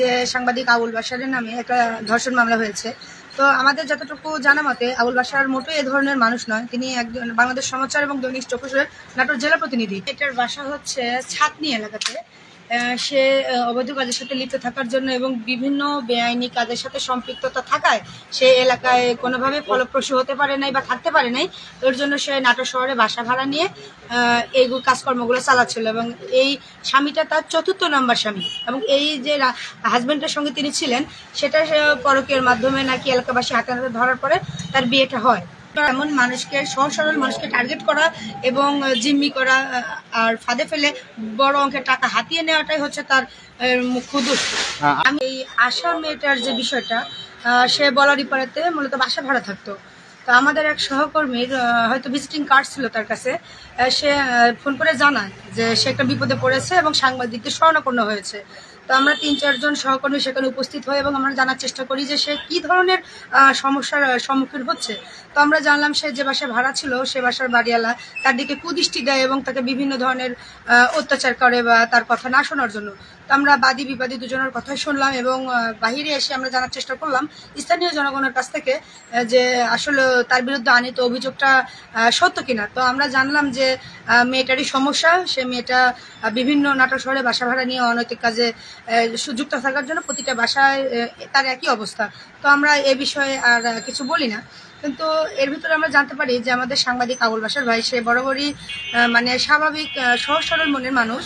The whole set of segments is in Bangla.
যে সাংবাদিক আবুল বাশারের নামে একটা ধর্ষণ মামলা হয়েছে। তো আমাদের যতটুকু জানা মতে আবুল বাশার মোটেই এ ধরনের মানুষ নয়। তিনি একজন বাংলাদেশ সমাচার এবং দৈনিক চৌকসের নাটোর জেলা প্রতিনিধি। এটার বাসা হচ্ছে ছাতনি এলাকাতে। সে অবৈধ কাজের সাথে লিপ্ত থাকার জন্য এবং বিভিন্ন বেআইনি কাজের সাথে সম্পৃক্ততা থাকায় সে এলাকায় কোনোভাবে ফলপ্রসূ হতে পারে নাই বা থাকতে পারে নাই। ওর জন্য সে নাটোর শহরে বাসা ভাড়া নিয়ে এই কাজকর্মগুলো চালাচ্ছিল এবং এই স্বামীটা তার ৪র্থ নম্বর স্বামী এবং এই যে হাজব্যান্ডের সঙ্গে তিনি ছিলেন সেটা পরকীয়ার মাধ্যমে নাকি এলাকাবাসী হাতে হাতে ধরার পরে তার বিয়েটা হয়। এমন মানুষকে সহজ সরল মানুষকে টার্গেট করা এবং জিম্মি করা আর ফাঁদে ফেলে বড় অঙ্কের টাকা হাতিয়ে নেওয়াটাই হচ্ছে তার মুখ্য উদ্দেশ্য। আমি এই আশা মেয়েটার যে বিষয়টা সে বলারই পাড়াতে মূলত বাসা ভাড়া থাকতো। তো আমাদের এক সহকর্মীর হয়তো ভিজিটিং কার্ড ছিল তার কাছে, সে ফোন করে জানায় যে সে একটা বিপদে পড়েছে এবং সাংবাদিকদের শরণাপন্ন হয়েছে। তো আমরা ৩-৪ জন সহকর্মী সেখানে উপস্থিত হই এবং আমরা জানার চেষ্টা করি যে সে কী ধরনের সমস্যার সম্মুখীন হচ্ছে। তো আমরা জানলাম সে যে বাসায় ভাড়া ছিল সে বাসার বাড়িওয়ালা তার দিকে কুদৃষ্টি দেয় এবং তাকে বিভিন্ন ধরনের অত্যাচার করে বা তার কথা না শোনার জন্য। তো আমরা বাদী বিবাদী দুজনের কথাই শুনলাম এবং বাহিরে এসে আমরা জানার চেষ্টা করলাম স্থানীয় জনগণের কাছ থেকে যে আসলে তার বিরুদ্ধে আনিত অভিযোগটা সত্য কিনা। তো আমরা জানলাম যে মেয়েটারই সমস্যা, সে মেয়েটা বিভিন্ন নাটোর শহরে বাসা ভাড়া নিয়ে অনৈতিক কাজে যুক্ত থাকার জন্য প্রতিটা বাসায় তার একই অবস্থা। তো আমরা এ বিষয়ে আর কিছু বলি না, কিন্তু এর ভিতরে আমরা জানতে পারি যে আমাদের সাংবাদিক আবুল বাশার ভাই সে বরাবরই মানে স্বাভাবিক সহজ সরল মনের মানুষ।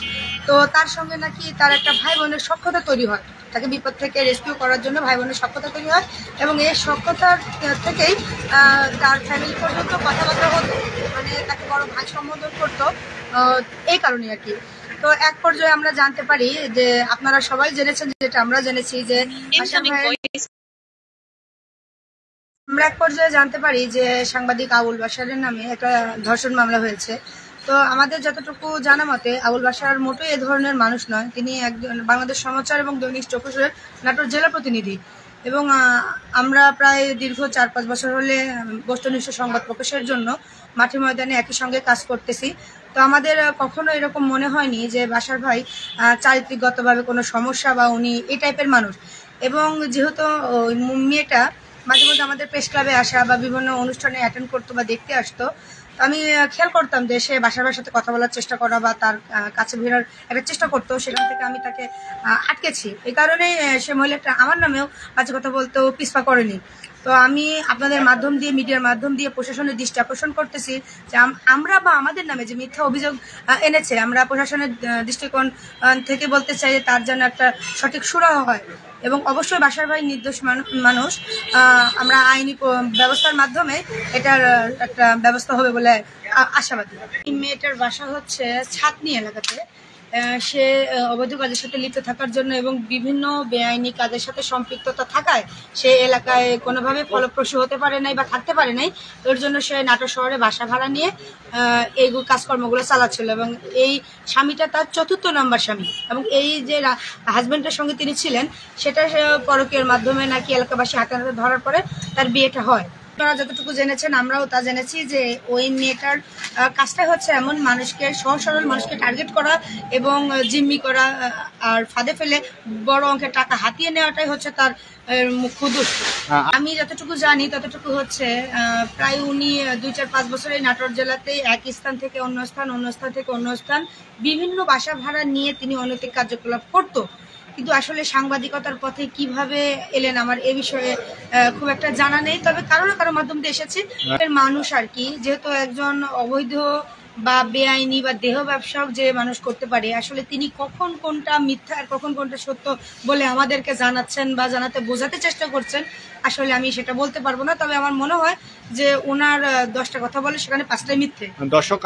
তো তার সঙ্গে নাকি তার একটা ভাই বোনের সখ্যতা তৈরি হয়, তাকে বিপদ থেকে রেস্কিউ করার জন্য ভাই বোনের সখ্যতা তৈরি হয় এবং এই সখ্যতার থেকেই তার ফ্যামিলি পর্যন্ত কথাবার্তা হতো, মানে তাকে বড় ভাই সম্বোধন করতো এই কারণে আর কি। তো এক পর্যায়ে আমরা জানতে পারি যে আপনারা সবাই জেনেছেন যেটা আমরা জেনেছি যে আমরা এক পর্যায়ে জানতে পারি যে সাংবাদিক আবুল বাশারের নামে একটা ধর্ষণ মামলা হয়েছে। তো আমাদের যতটুকু জানা মতে আবুল বাশার মোটেই এ ধরনের মানুষ নয়। তিনি একজন বাংলাদেশ সমাচার এবং দৈনিক চৌকসের নাটোর জেলা প্রতিনিধি এবং আমরা প্রায় দীর্ঘ ৪-৫ বছর হলে বস্তুনিষ্ঠ সংবাদ প্রকাশের জন্য মাঠে ময়দানে একই সঙ্গে কাজ করতেছি। তো আমাদের কখনো এরকম মনে হয়নি যে বাশার ভাই চারিত্রিকগতভাবে কোনো সমস্যা বা উনি এই টাইপের মানুষ। এবং যেহেতু মেয়েটা মাঝে মধ্যে আমাদের প্রেস ক্লাবে আসা বা বিভিন্ন অনুষ্ঠানে অ্যাটেন্ড করতো বা দেখতে আসতো, আমি খেয়াল করতাম যে সে বাসার সাথে কথা বলার চেষ্টা করা বা তার কাছে ভিড়ার একটা চেষ্টা করতো, সেখান থেকে আমি তাকে আটকেছি। এই কারণে সে মহিলাটা আমার নামেও বাজে কথা বলতেও পিছপা করেনি। তো আমি আপনাদের মাধ্যম দিয়ে মিডিয়ার মাধ্যম দিয়ে প্রশাসনের দৃষ্টি আকর্ষণ করতেছি যে আমরা বা আমাদের নামে যে মিথ্যা অভিযোগ এনেছে, আমরা প্রশাসনের দৃষ্টিকোণ থেকে বলতে চাই যে তার যেন একটা সঠিক সুরাহ হয় এবং অবশ্যই বাশার ভাই নির্দোষ মানুষ। আমরা আইনি ব্যবস্থার মাধ্যমে এটার একটা ব্যবস্থা হবে বলে আশাবাদী। এই মেয়েটার বাসা হচ্ছে ছাতনি এলাকাতে। সে অবৈধ কাজের সাথে লিপ্ত থাকার জন্য এবং বিভিন্ন বেআইনি কাজের সাথে সম্পৃক্ততা থাকায় সে এলাকায় কোনোভাবে ফলপ্রসূ হতে পারে নাই বা থাকতে পারে নাই। ওর জন্য সে নাটোর শহরে বাসা ভাড়া নিয়ে এই কাজকর্মগুলো চালাচ্ছিল এবং এই স্বামীটা তার ৪র্থ নম্বর স্বামী এবং এই যে হাজব্যান্ডের সঙ্গে তিনি ছিলেন সেটা পরকীয়ার মাধ্যমে নাকি এলাকাবাসী হাতে হাতে ধরার পরে তার বিয়েটা হয়। আপনারা যতটুকু জেনেছেন আমরাও তা জেনেছি যে ওই মেয়েটার কাজটা হচ্ছে এমন মানুষকে সহজ সরল মানুষকে টার্গেট করা এবং জিম্মি করা আর ফাঁদে ফেলে বড় অঙ্কের টাকা হাতিয়ে নেওয়াটাই হচ্ছে তার মুখ্য উদ্দেশ্য। আমি যতটুকু জানি ততটুকু হচ্ছে প্রায় উনি ২-৪-৫ বছর এই নাটোর জেলাতে এক স্থান থেকে অন্য স্থান, অন্য স্থান থেকে অন্য স্থান বিভিন্ন বাসা ভাড়া নিয়ে তিনি অনৈতিক কার্যকলাপ করতো। কিন্তু আসলে সাংবাদিকতার পথে কিভাবে এলেন আমার এ বিষয়ে খুব একটা জানা নেই, তবে কারো না কারো মাধ্যম দিয়ে এসেছি। মানুষ আর কি, যেহেতু একজন অবৈধ বা বেআইনি বা দেহ ব্যবসায়ক যে মানুষ করতে পারে, আসলে তিনি কখন কোনটা মিথ্যা আর কখন কোনটা সত্য বলে আমাদেরকে জানাচ্ছেন বা জানাতে বোঝাতে চেষ্টা করছেন, আসলে আমি সেটা বলতে পারবো না। তবে আমার মনে হয় যে ওনার 10টা কথা বলে সেখানে 5টাই মিথ্যে। দর্শক